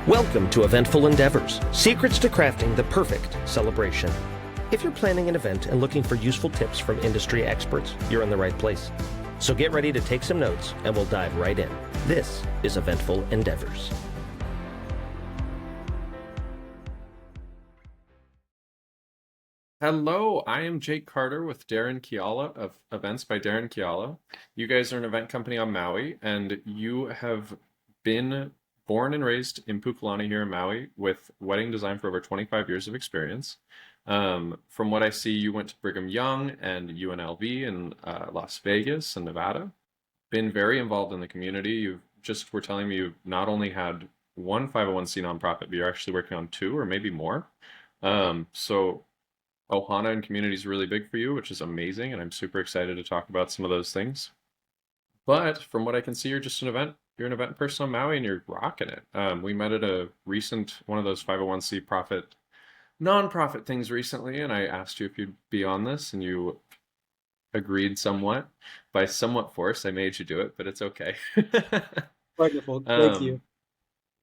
Welcome to Eventful Endeavors, secrets to crafting the perfect celebration. If you're planning an event and looking for useful tips from industry experts, you're in the right place. So get ready to take some notes and we'll dive right in. This is Eventful Endeavors. Hello, I am Jake Carter with Darren Keala of Events by Darren Keala. You guys are an event company on Maui, and you have been born and raised in Pukalani here in Maui with wedding design for over 25 years of experience. From what I see, you went to Brigham Young and UNLV in Las Vegas and Nevada. Been very involved in the community. You just were telling me you've not only had one 501c nonprofit, but you're actually working on two or maybe more. So Ohana and community is really big for you, which is amazing, and I'm super excited to talk about some of those things. But from what I can see, you're an event person on Maui and you're rocking it. We met at a recent one of those 501c nonprofit things recently, and I asked you if you'd be on this, and you agreed somewhat. By somewhat force, I made you do it, but it's okay. Wonderful. Thank you.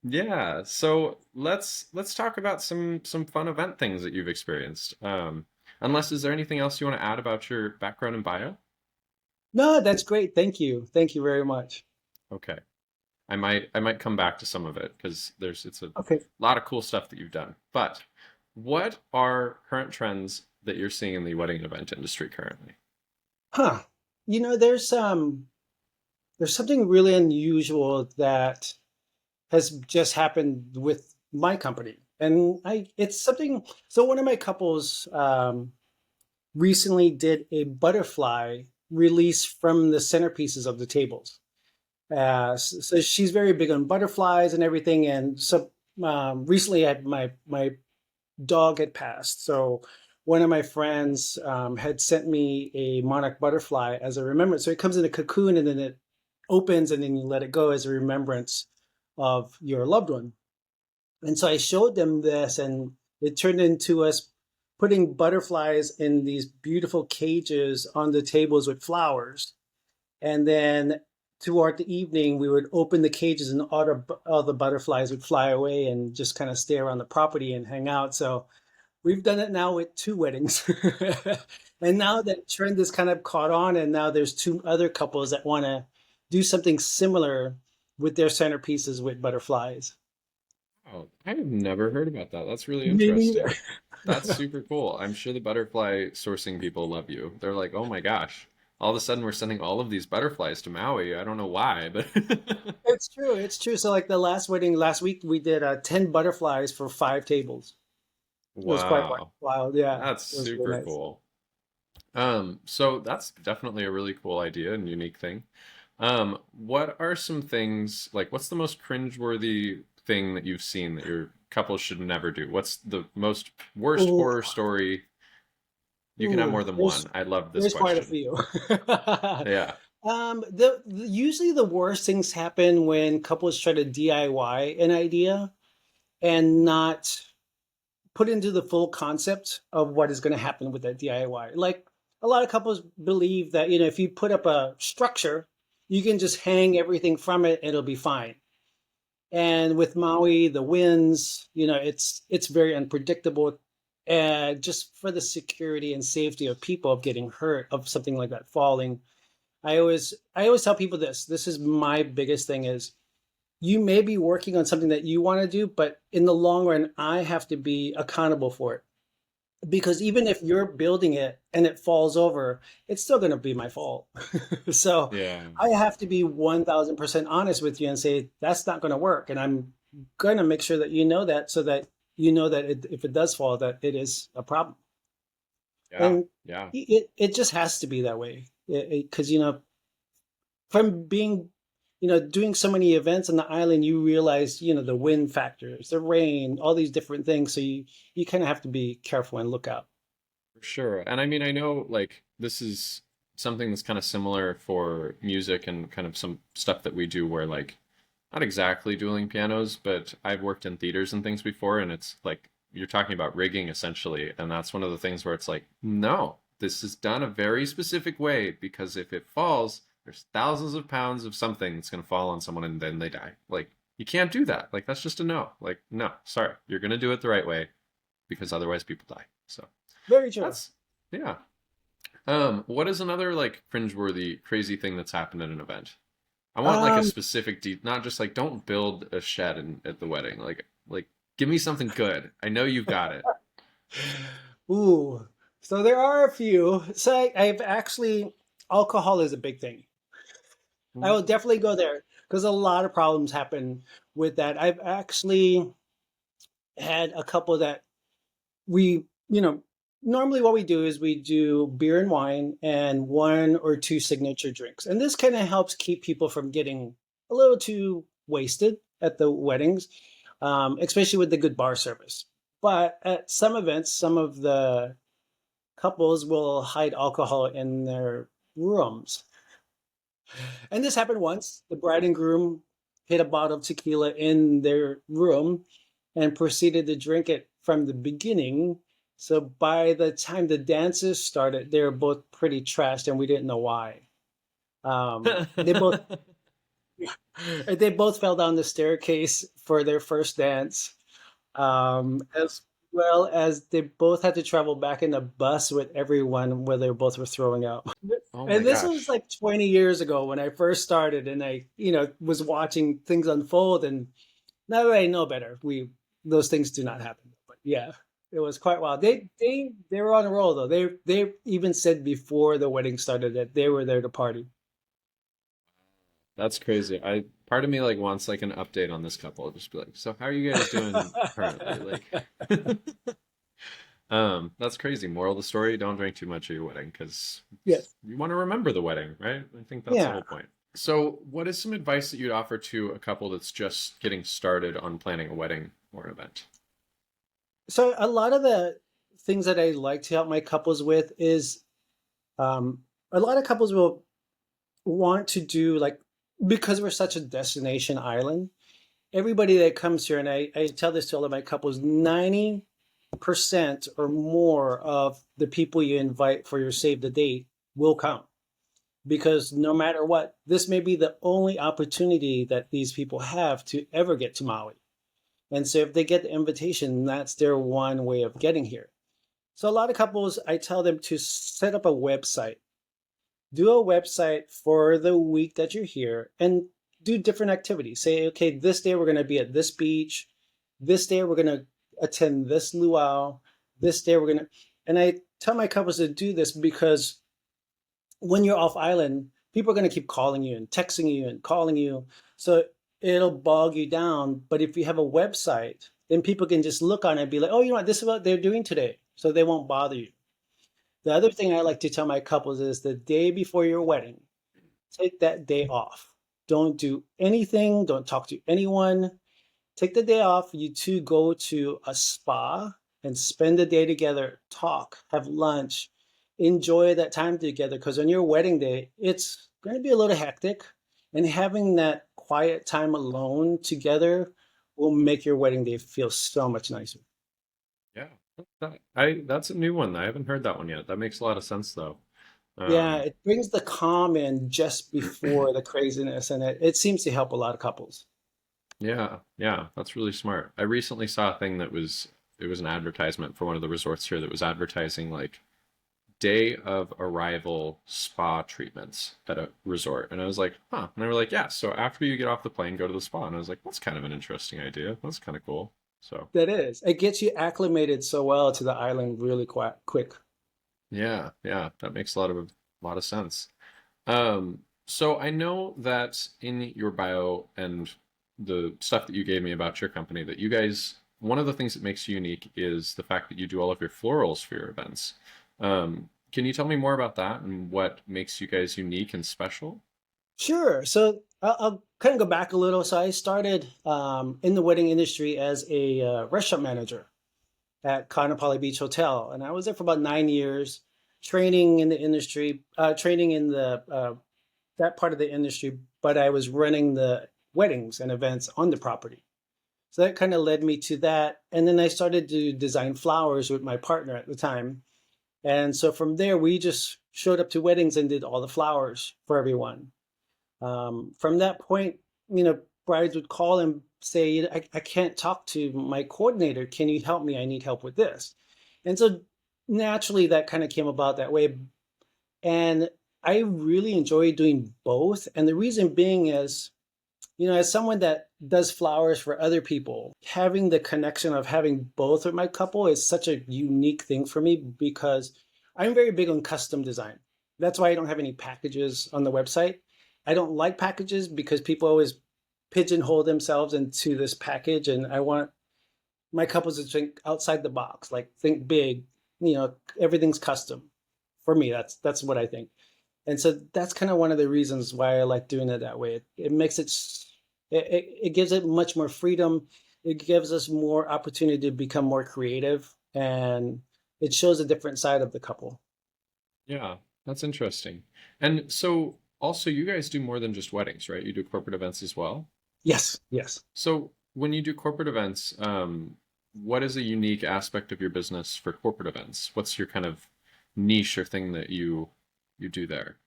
Yeah, so let's talk about some fun event things that you've experienced. Unless, is there anything else you want to add about your background and bio? No, that's great. Thank you. Thank you very much. Okay. I might come back to some of it because it's a Okay. lot of cool stuff that you've done. But what are current trends that you're seeing in the wedding and event industry currently? Huh. There's something really unusual that has just happened with my company. And it's something, so one of my couples recently did a butterfly release from the centerpieces of the tables. So she's very big on butterflies and everything. And so recently my dog had passed. So one of my friends had sent me a monarch butterfly as a remembrance. So it comes in a cocoon and then it opens and then you let it go as a remembrance of your loved one. And so I showed them this, and it turned into us putting butterflies in these beautiful cages on the tables with flowers. And then toward the evening, we would open the cages and all the butterflies would fly away and just kind of stay around the property and hang out. So we've done it now with two weddings. And now that trend has kind of caught on, and now there's two other couples that want to do something similar with their centerpieces with butterflies. Oh, I have never heard about that. That's really Me neither. interesting. That's super cool. I'm sure the butterfly sourcing people love you. They're like, oh my gosh, all of a sudden we're sending all of these butterflies to Maui. I don't know why, but It's true. It's true. So like the last wedding last week, we did 10 butterflies for 5 tables. It was quite wow, wild. Yeah, that's it was really super nice. cool. So that's definitely a really cool idea and unique thing. What are some things like what's the most cringeworthy thing that you've seen that your couple should never do? What's the most worst Ooh, horror story? You can have ooh, more than one. I love this there's quite a question. few. Yeah. Usually the worst things happen when couples try to DIY an idea and not put into the full concept of what is going to happen with that DIY. Like a lot of couples believe that, if you put up a structure, you can just hang everything from it and it'll be fine. And with Maui, the winds, it's very unpredictable. And just for the security and safety of people of getting hurt of something like that falling, I always tell people this. This is my biggest thing is you may be working on something that you want to do, but in the long run, I have to be accountable for it. Because even if you're building it and it falls over, it's still going to be my fault. So Yeah. I have to be 1000% honest with you and say, that's not going to work. And I'm going to make sure that you know that so that you know that if it does fall, that it is a problem. Yeah. And Yeah. it just has to be that way. Because, from being doing so many events on the island, you realize, the wind factors, the rain, all these different things. So you kind of have to be careful and look out. For sure. And I mean, I know like this is something that's kind of similar for music and kind of some stuff that we do where like not exactly dueling pianos, but I've worked in theaters and things before, and it's like you're talking about rigging essentially, and that's one of the things where it's like, no, this is done a very specific way because if it falls, there's thousands of pounds of something that's going to fall on someone and then they die. Like You can't do that. Like that's just a no. Like no, sorry, you're gonna do it the right way because otherwise people die. So Very true. that's yeah. What is another like cringeworthy, crazy thing that's happened at an event? I want like a Um, specific not just like don't build a shed at the wedding. Like give me something good. I know you've got it. ooh. So there are a few. So I've actually, alcohol is a big thing. I will definitely go there because a lot of problems happen with that. I've actually had a couple that we, normally what we do is we do beer and wine and one or two signature drinks. And this kind of helps keep people from getting a little too wasted at the weddings, especially with the good bar service. But at some events, some of the couples will hide alcohol in their rooms. And this happened once. The bride and groom hid a bottle of tequila in their room and proceeded to drink it from the beginning. So by the time the dances started, they were both pretty trashed, and we didn't know why. They both they both fell down the staircase for their first dance, as well as they both had to travel back in a bus with everyone where they both were throwing up. Oh my And this was gosh. like 20 years ago when I first started, and I, was watching things unfold. And now that I know better, those things do not happen. But yeah, it was quite wild. They were on a roll though. They even said before the wedding started that they were there to party. That's crazy. I part of me like wants like an update on this couple. Just be like, so how are you guys doing currently? Like that's crazy. Moral of the story, don't drink too much at your wedding because Yes. you want to remember the wedding, right? I think that's the Yeah. whole point. So, what is some advice that you'd offer to a couple that's just getting started on planning a wedding or an event? So a lot of the things that I like to help my couples with is, um, a lot of couples will want to do, like, because we're such a destination island, everybody that comes here, and I tell this to all of my couples, 90% or more of the people you invite for your save the date will come. Because no matter what, this may be the only opportunity that these people have to ever get to Maui. And so if they get the invitation, that's their one way of getting here. So a lot of couples, I tell them to set up a website. Do a website for the week that you're here and do different activities. Say, okay, this day we're going to be at this beach. This day we're going to attend this luau. This day we're going to, and I tell my couples to do this because when you're off island, people are going to keep calling you and texting you and calling you. So it'll bog you down. But if you have a website, then people can just look on it and be like, oh, you know what, this is what they're doing today. So they won't bother you. The other thing I like to tell my couples is the day before your wedding, take that day off. Don't do anything. Don't talk to anyone. Take the day off. You two go to a spa and spend the day together, talk, have lunch, enjoy that time together. Because on your wedding day, it's going to be a little hectic. And having that quiet time alone together will make your wedding day feel so much nicer. Yeah, that's a new one. I haven't heard that one yet. That makes a lot of sense though. Yeah, Um, it brings the calm in just before the craziness, and it seems to help a lot of couples. yeah, yeah, that's really smart. I recently saw a thing that was it was an advertisement for one of the resorts here that was advertising like day of arrival spa treatments at a resort. And I was like, huh. And they were like, yeah, so after you get off the plane, go to the spa. And I was like, that's kind of an interesting idea. That's kind of cool. So, That is. It gets you acclimated so well to the island really quick. yeah, yeah, that makes a lot of sense. So I know that in your bio and the stuff that you gave me about your company, that you guys, one of the things that makes you unique is the fact that you do all of your florals for your events. Can you tell me more about that and what makes you guys unique and special? Sure. So I'll kind of go back a little. So I started in the wedding industry as a restaurant manager at Kaanapali Beach Hotel, and I was there for about 9 years, training in the industry, training in the that part of the industry. But I was running the weddings and events on the property. So that kind of led me to that. And then I started to design flowers with my partner at the time. And so from there, we just showed up to weddings and did all the flowers for everyone. From that point, brides would call and say, I can't talk to my coordinator. Can you help me? I need help with this. And so naturally that kind of came about that way. And I really enjoy doing both. And the reason being is, as someone that does flowers for other people, having the connection of having both with my couple is such a unique thing for me because I'm very big on custom design. That's why I don't have any packages on the website. I don't like packages because people always pigeonhole themselves into this package, and I want my couples to think outside the box, like think big. Everything's custom. For me, that's what I think. And so that's kind of one of the reasons why I like doing it that way. It makes it gives it much more freedom. It gives us more opportunity to become more creative, and it shows a different side of the couple. Yeah, that's interesting. And so also you guys do more than just weddings, right? You do corporate events as well. Yes, yes. So when you do corporate events, what is a unique aspect of your business for corporate events? What's your kind of niche or thing that you do there?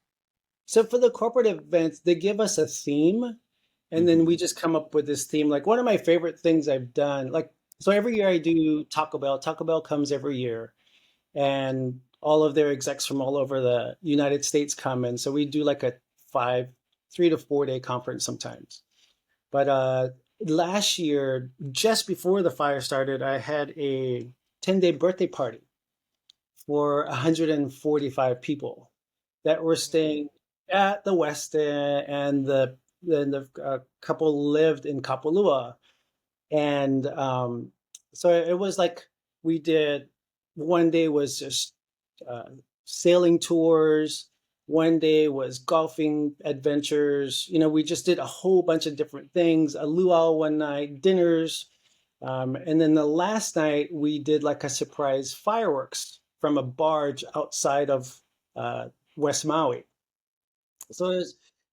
So for the corporate events, they give us a theme, and then Hmm. we just come up with this theme. Like one of my favorite things I've done, like so every year I do Taco Bell. Taco Bell comes every year, and all of their execs from all over the United States come in. So we do like a 3 to 4 day conference sometimes. But last year, just before the fire started, I had a 10-day birthday party for 145 people that were staying at the Westin, and the couple lived in Kapalua. And so it was like we did, one day was just uh, sailing tours, one day was golfing adventures. We just did a whole bunch of different things, a luau one night, dinners. And then the last night we did like a surprise fireworks from a barge outside of West Maui. So it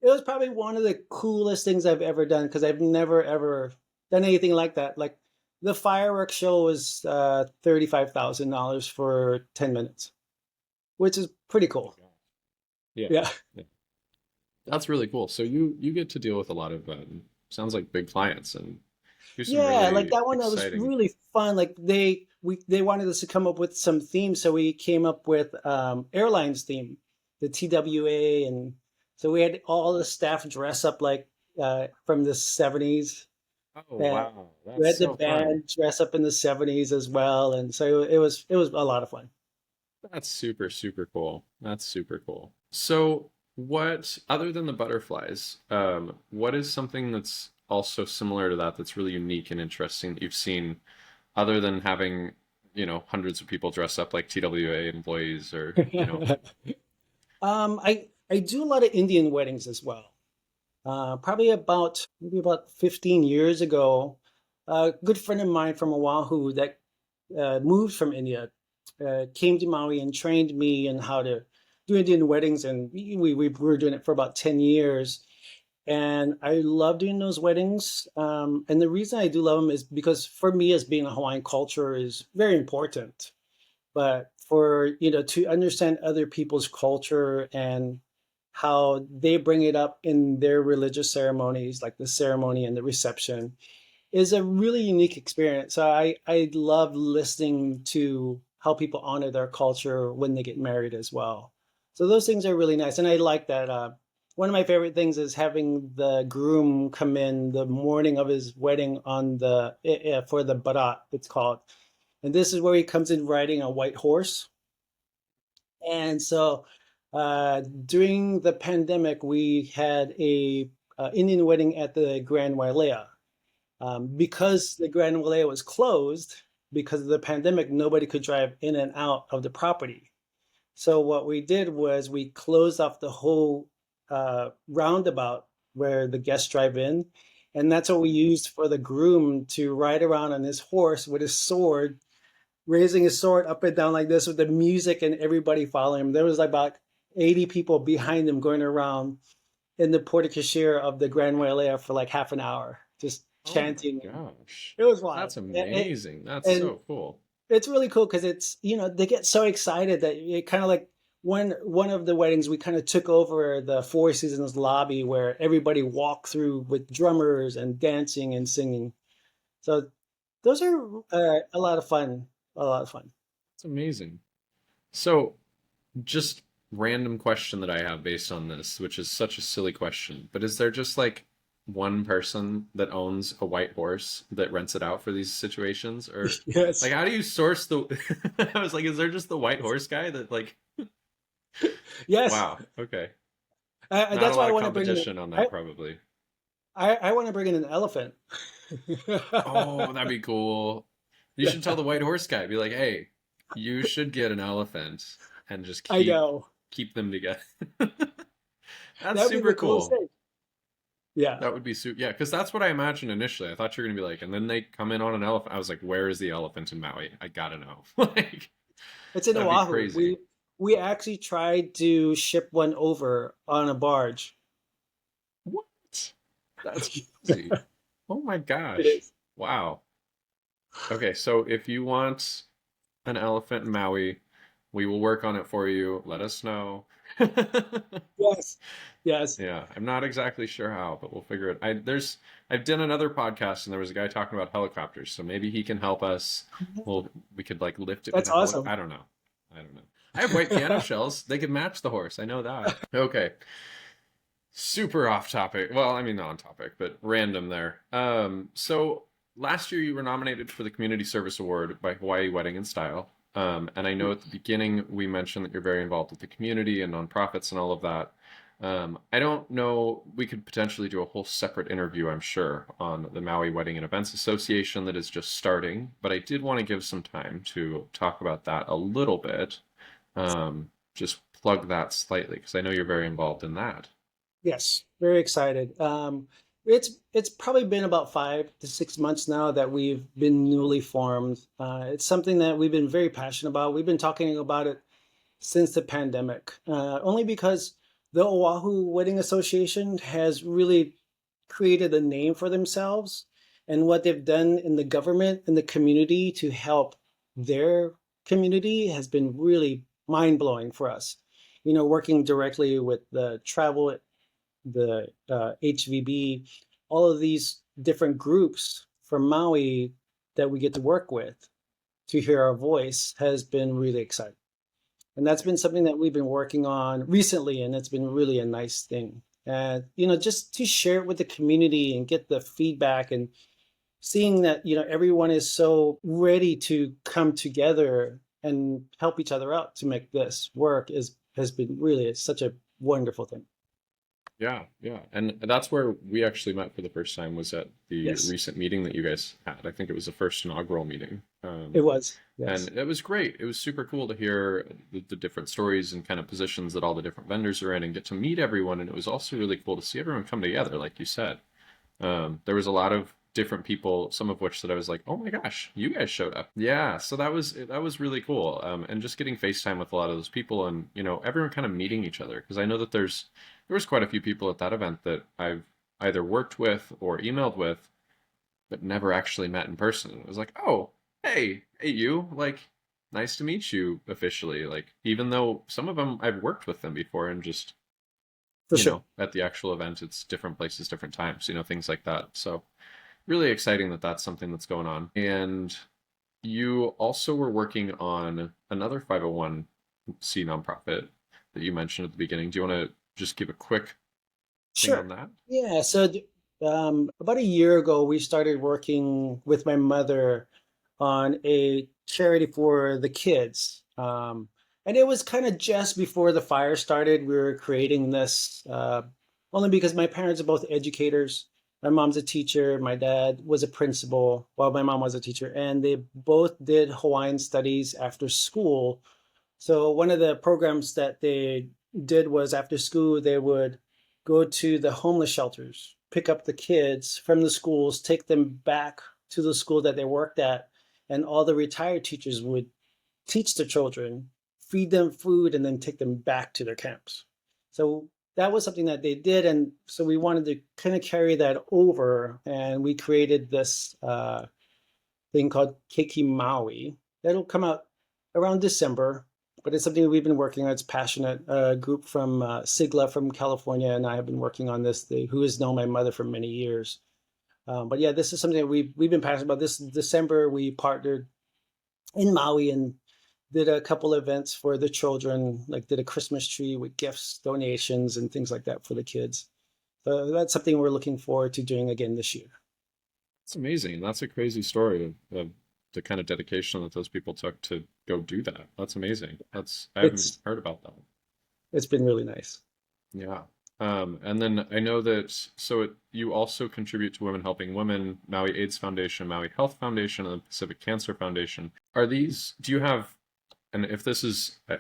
was probably one of the coolest things I've ever done because I've never ever done anything like that. Like the fireworks show was $35,000 for 10 minutes, which is pretty Oh my cool. gosh. Yeah. Yeah. Yeah. That's really cool. So you get to deal with a lot of sounds like big clients and do some Yeah, like really that one that was exciting. really fun. Like they wanted us to come up with some themes, so we came up with airlines theme, the TWA, and so we had all the staff dress up like from the 70s. Oh And wow, we that's had the so fun. band dress up in the 70s as well, and so it was a lot of fun. That's super, super cool. That's super cool. So, what, other than the butterflies, what is something that's also similar to that that's really unique and interesting that you've seen other than having, hundreds of people dress up like TWA employees or. I do a lot of Indian weddings as well. Probably about maybe about 15 years ago, a good friend of mine from Oahu that moved from India came to Maui and trained me in how to do Indian weddings, and we were doing it for about 10 years. And I love doing those weddings. And the reason I do love them is because for me, as being a Hawaiian culture is very important. But for, to understand other people's culture and how they bring it up in their religious ceremonies, like the ceremony and the reception, is a really unique experience. So I love listening to how people honor their culture when they get married as well. So those things are really nice, and I like that. One of my favorite things is having the groom come in the morning of his wedding on the for the barat, it's called, and this is where he comes in riding a white horse. And so during the pandemic, we had a Indian wedding at the Grand Wailea. Because the Grand Wailea was closed because of the pandemic, nobody could drive in and out of the property. So what we did was we closed off the whole roundabout where the guests drive in, and that's what we used for the groom to ride around on his horse with his sword, raising his sword up and down like this with the music and everybody following him. There was like about 80 people behind him going around in the porte cochere of the Grand Wailea for like half an hour, just Oh my chanting. gosh. It was wild. That's amazing. That's And so cool. it's really cool because it's, they get so excited that it kind of like one of the weddings, we kind of took over the Four Seasons lobby where everybody walked through with drummers and dancing and singing. So those are a lot of fun. A lot of fun. It's amazing. So, just random question that I have based on this, which is such a silly question, but is there just like one person that owns a white horse that rents it out for these situations? Or like Yes. how do you source the I was like, is there just the white horse guy that like Yes. wow, okay. Not a That's why lot I of want to bring in. competition on that probably. I want to bring in an elephant. Oh, that'd be cool. You should tell the white horse guy, be like, hey, you should get an elephant and just I keep know. keep them together. That's That'd be super the coolest cool. thing. Yeah. That would be super. Yeah, because that's what I imagined initially. I thought you were gonna be like, and then they come in on an elephant. I was like, where is the elephant in Maui? I gotta know. Like, It's in that'd be Oahu. crazy. We actually tried to ship one over on a barge. What? That's crazy. Oh my It gosh. is. Wow. Okay, so if you want an elephant in Maui, we will work on it for you. Let us know. Yes. Yes. Yeah, I'm not exactly sure how, but we'll figure it. I've done another podcast and there was a guy talking about helicopters, so maybe he can help us. Well, we could like lift it with That's a helicopter. awesome. I don't know. I don't know. I have white piano shells. They could match the horse. I know that. Okay. Super off topic. Well, I mean not on topic, but random there. So last year you were nominated for the Community Service Award by Hawaii Wedding and Style. And I know at the beginning we mentioned that you're very involved with the community and nonprofits and all of that. I don't know, we could potentially do a whole separate interview, I'm sure, on the Maui Wedding and Events Association that is just starting, but I did want to give some time to talk about that a little bit. Just plug that slightly because I know you're very involved in that. Yes. Very excited. It's probably been about 5 to 6 months now that we've been newly formed. It's something that we've been very passionate about. We've been talking about it since the pandemic, only because the Oahu Wedding Association has really created a name for themselves and what they've done in the government and the community to help their community has been really mind blowing for us. Working directly with the travel, the HVB, all of these different groups from Maui that we get to work with to hear our voice has been really exciting. And that's been something that we've been working on recently, and it's been really a nice thing. And just to share it with the community and get the feedback and seeing that everyone is so ready to come together and help each other out to make this work is has been really such a wonderful thing. Yeah, yeah. And that's where we actually met for the first time was at the Yes, recent meeting that you guys had. I think it was the first inaugural meeting. it was. And Yes. it was great. It was super cool to hear the different stories and kind of positions that all the different vendors are in and get to meet everyone. And it was also really cool to see everyone come together, like you said. There was a lot of different people, some of which that I was like, oh my gosh, you guys showed up. Yeah, so that was really cool. And just getting FaceTime with a lot of those people and, everyone kind of meeting each other. Because I know that there was quite a few people at that event that I've either worked with or emailed with, but never actually met in person. It was like, oh, hey, you, like, nice to meet you officially. Like, even though some of them I've worked with them before and just, For sure. at the actual event, it's different places, different times, things like that. So really exciting that that's something that's going on. And you also were working on another 501c nonprofit that you mentioned at the beginning. Do you want to just give a quick thing on Sure. that? Yeah. So about a year ago, we started working with my mother on a charity for the kids. And it was kind of just before the fire started. We were creating this only because my parents are both educators. My mom's a teacher. My dad was a principal, while my mom was a teacher. And they both did Hawaiian studies after school. So one of the programs that they did was after school, they would go to the homeless shelters, pick up the kids from the schools, take them back to the school that they worked at, and all the retired teachers would teach the children, feed them food, and then take them back to their camps. So that was something that they did, and so we wanted to kind of carry that over, and we created this thing called Keiki Maui that'll come out around December. but it's something we've been working on. It's passionate. A group from Sigla from California and I have been working on this. Who has known my mother for many years. But yeah, this is something that we've been passionate about. This December, we partnered in Maui and did a couple events for the children, like did a Christmas tree with gifts, donations, and things like that for the kids. So that's something we're looking forward to doing again this year. It's amazing. That's a crazy story of the kind of dedication that those people took to go do that. That's amazing. I haven't It's heard about that. it's been really nice. Yeah. And then I know that you also contribute to Women Helping Women, Maui AIDS Foundation, Maui Health Foundation, and the Pacific Cancer Foundation. Do you have, and if this is, if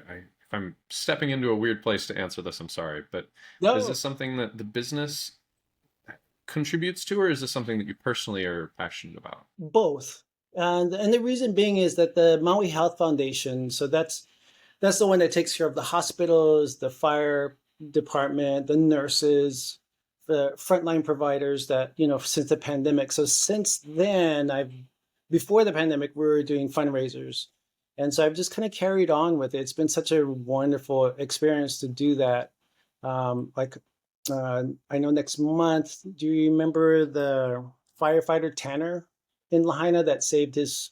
I'm stepping into a weird place to answer this, I'm sorry, but is this No, something that the business contributes to, or is this something that you personally are passionate about? both. And the reason being is that the Maui Health Foundation, so that's the one that takes care of the hospitals, the fire department, the nurses, the frontline providers that, since the pandemic. So since then, before the pandemic, we were doing fundraisers. And so I've just kind of carried on with it. It's been such a wonderful experience to do that. Like, I know next month, do you remember the firefighter Tanner in Lahaina that saved his?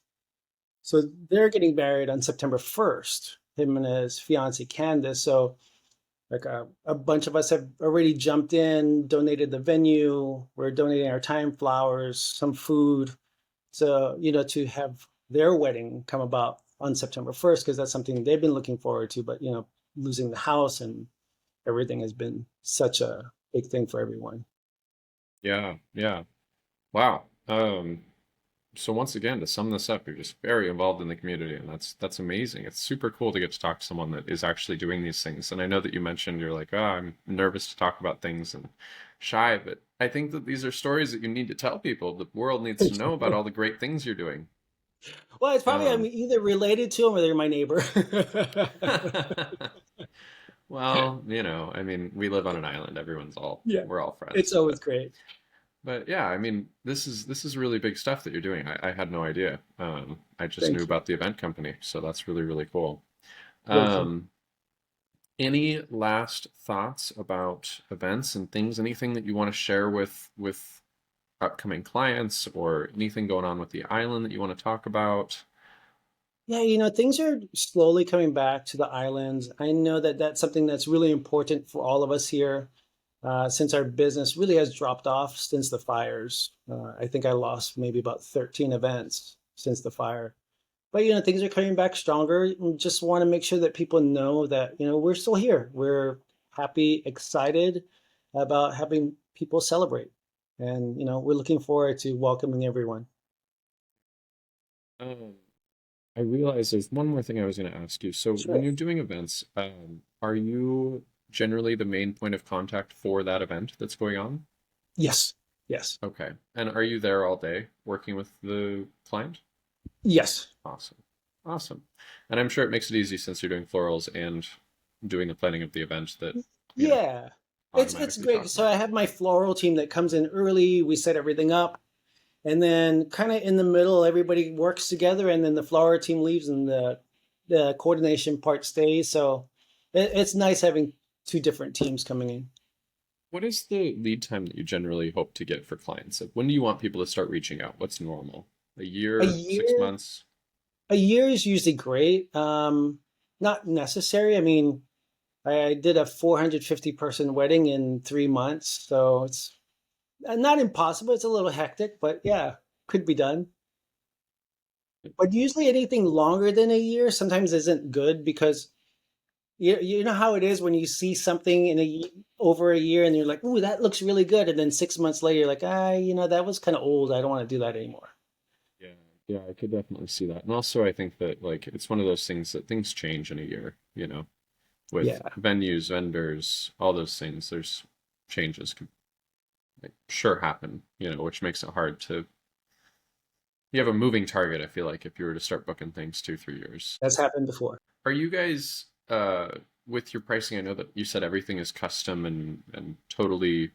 So they're getting married on September 1st, him and his fiancee Candace. So like a bunch of us have already jumped in, donated the venue. We're donating our time, flowers, some food, so to have their wedding come about on September 1st, because that's something they've been looking forward to. But losing the house and everything has been such a big thing for everyone. Yeah, yeah. Wow. So once again, to sum this up, you're just very involved in the community, and that's amazing. It's super cool to get to talk to someone that is actually doing these things. And I know that you mentioned you're like, oh, I'm nervous to talk about things and shy, but I think that these are stories that you need to tell people. The world needs to know about all the great things you're doing. Well, it's probably I'm Um, either related to them or they're my neighbor. well, I mean, we live on an island. Yeah, We're all it's friends, always but great. yeah, I mean, this is really big stuff that you're doing. I had no idea. I just knew Thank you. about the event company, so that's really, really cool. Well, thank Um, any last thoughts about events and things? Anything that you want to share with upcoming clients, or anything going on with the island that you want to talk about? Yeah, things are slowly coming back to the islands. I know that that's something that's really important for all of us here, since our business really has dropped off since the fires. I think I lost maybe about 13 events since the fire. But things are coming back stronger. We just want to make sure that people know that we're still here. We're happy, excited about having people celebrate, and we're looking forward to welcoming everyone. Um, I realize there's one more thing I was going to ask you. So when Sure. you're doing events, are you generally the main point of contact for that event that's going on? Yes. Yes. Okay. And are you there all day working with the client? Yes. Awesome. Awesome. And I'm sure it makes it easy since you're doing florals and doing the planning of the event that, you know, Yeah. It's automatically great. talk So more. I have my floral team that comes in early. We set everything up, and then kind of in the middle, everybody works together, and then the flower team leaves, and the coordination part stays. So it's nice having two different teams coming in. What is the lead time that you generally hope to get for clients? Like, when do you want people to start reaching out? What's normal? A A year, six year, months? a year is usually great. Not necessary. I mean, I did a 450-person wedding in 3 months, so it's not impossible. It's a little hectic, but yeah, could be done. But usually anything longer than a year sometimes isn't good, because you know how it is when you see something over a year and you're like, "Ooh, that looks really good," and then 6 months later you're like, that was kind of old. I don't want to do that anymore. Yeah, yeah, I could definitely see that. And also, I think that like it's one of those things that things change in a year, with Yeah, venues, vendors, all those things. There's changes can like, sure happen, which makes it hard to. You have a moving target, I feel like, if you were to start booking things 2, 3 years. that's happened before. Are you guys with your pricing? I know that you said everything is custom and totally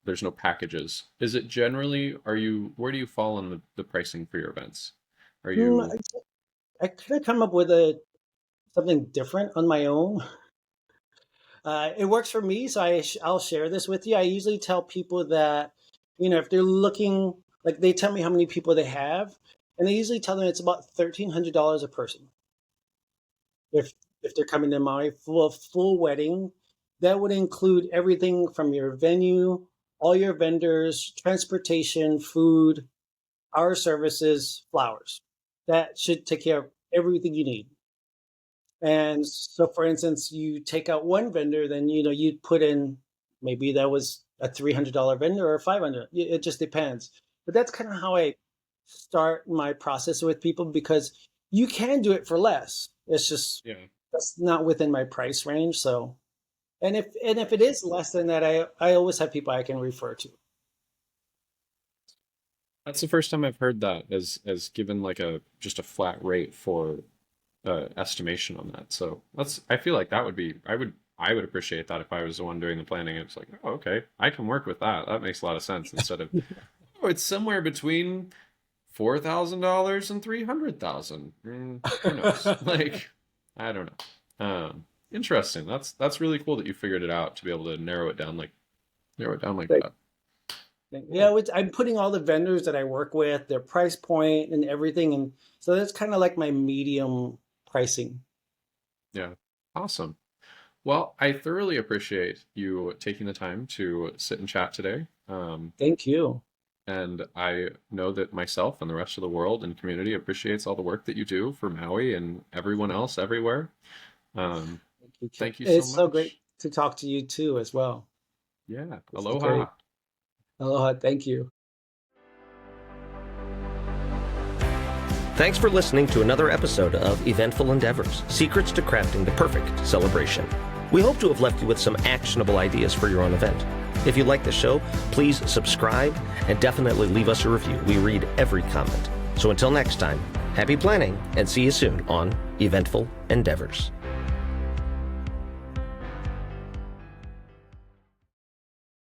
there's no packages. Is it generally where do you fall on the pricing for your events? Are Hmm, you I could have come up with a something different on my own. It works for me, so I'll share this with you. I usually tell people that, if they're looking, like they tell me how many people they have, and I usually tell them it's about $1,300 a person. If they're coming to Maui for a full wedding, that would include everything from your venue, all your vendors, transportation, food, our services, flowers. That should take care of everything you need. And so, for instance, you take out one vendor, then you'd put in, maybe that was a $300 vendor or 500. It just depends. But that's kind of how I start my process with people, because you can do it for less. It's just that's not within my price range. So, and if it is less than that, I always have people I can refer to. That's the first time I've heard that as given like just a flat rate for estimation on that. So I feel like that would be I would appreciate that if I was the one doing the planning. It's like, oh, okay, I can work with that. That makes a lot of sense, instead of it's somewhere between $4,000 and $300,000. Who knows? Like, I don't know. Interesting. That's really cool that you figured it out to be able to narrow it down like that. Yeah, I'm putting all the vendors that I work with, their price point and everything, and so that's kind of like my medium pricing. Yeah, awesome. Well, I thoroughly appreciate you taking the time to sit and chat today. Thank you. And I know that myself and the rest of the world and community appreciates all the work that you do for Maui and everyone else everywhere. Thank you so much. It's so great to talk to you too as well. Yeah, aloha. Aloha, thank you. Thanks for listening to another episode of Eventful Endeavors, Secrets to Crafting the Perfect Celebration. We hope to have left you with some actionable ideas for your own event. If you like the show, please subscribe and definitely leave us a review. We read every comment. So until next time, happy planning and see you soon on Eventful Endeavors.